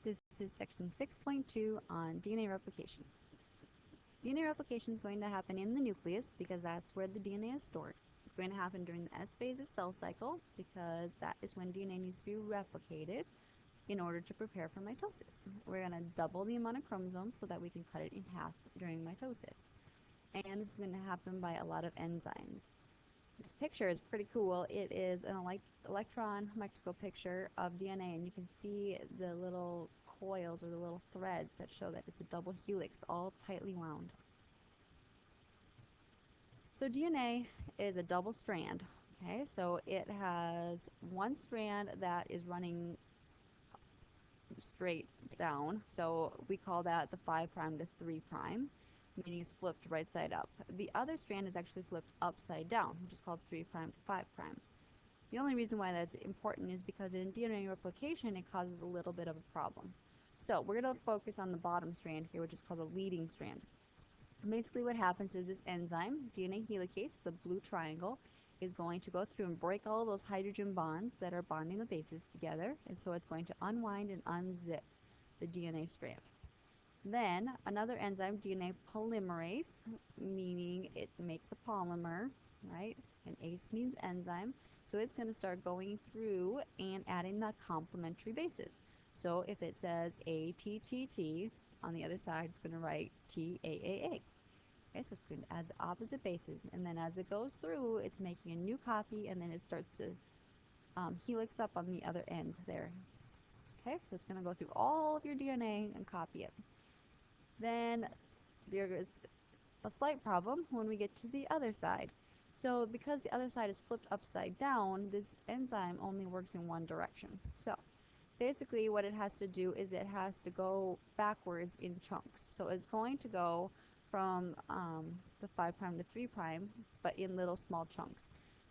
This is section 6.2 on DNA replication. DNA replication is going to happen in the nucleus because that's where the DNA is stored. It's going to happen during the S phase of cell cycle because that is when DNA needs to be replicated in order to prepare for mitosis. We're going to double the amount of chromosomes so that we can cut it in half during mitosis. And this is going to happen by a lot of enzymes. This picture is pretty cool. It is an electron microscope picture of DNA, and you can see the little coils or the little threads that show that it's a double helix, all tightly wound. So DNA is a double strand. Okay, so it has one strand that is running straight down, so we call that the 5' to 3', meaning it's flipped right side up. The other strand is actually flipped upside down, which is called 3' to 5'. The only reason why that's important is because in DNA replication it causes a little bit of a problem. So we're going to focus on the bottom strand here, which is called the leading strand. Basically what happens is this enzyme, DNA helicase, the blue triangle, is going to go through and break all of those hydrogen bonds that are bonding the bases together, and so it's going to unwind and unzip the DNA strand. Then another enzyme, DNA polymerase, meaning it makes a polymer, right? And ACE means enzyme. So it's going to start going through and adding the complementary bases. So if it says ATTT, on the other side it's going to write TAAA. Okay, so it's going to add the opposite bases. And then as it goes through, it's making a new copy, and then it starts to helix up on the other end there. Okay, so it's going to go through all of your DNA and copy it. Then there is a slight problem when we get to the other side. So because the other side is flipped upside down, this enzyme only works in one direction. So basically what it has to do is it has to go backwards in chunks. So it's going to go from the 5' to 3', but in little small chunks.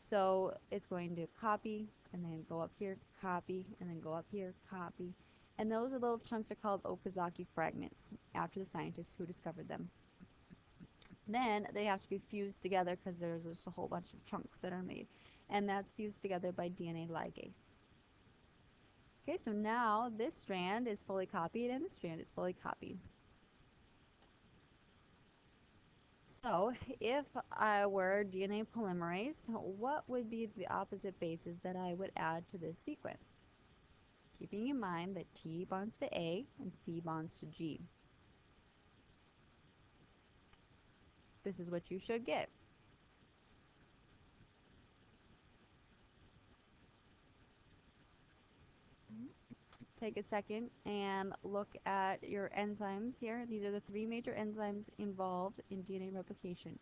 So it's going to copy and then go up here, copy, and then go up here, copy. And those little chunks are called Okazaki fragments, after the scientists who discovered them. Then they have to be fused together because there's just a whole bunch of chunks that are made. And that's fused together by DNA ligase. Okay, so now this strand is fully copied and this strand is fully copied. So if I were DNA polymerase, what would be the opposite bases that I would add to this sequence? Keeping in mind that T bonds to A and C bonds to G. This is what you should get. Take a second and look at your enzymes here. These are the 3 major enzymes involved in DNA replication.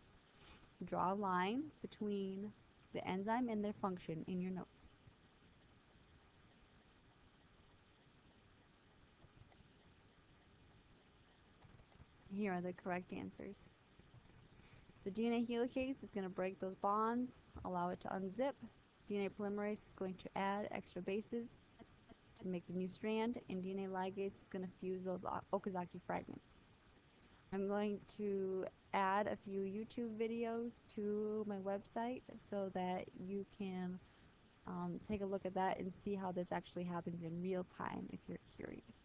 Draw a line between the enzyme and their function in your notes. Here are the correct answers. So DNA helicase is going to break those bonds, allow it to unzip. DNA polymerase is going to add extra bases to make the new strand, and DNA ligase is going to fuse those Okazaki fragments. I'm going to add a few YouTube videos to my website so that you can take a look at that and see how this actually happens in real time if you're curious.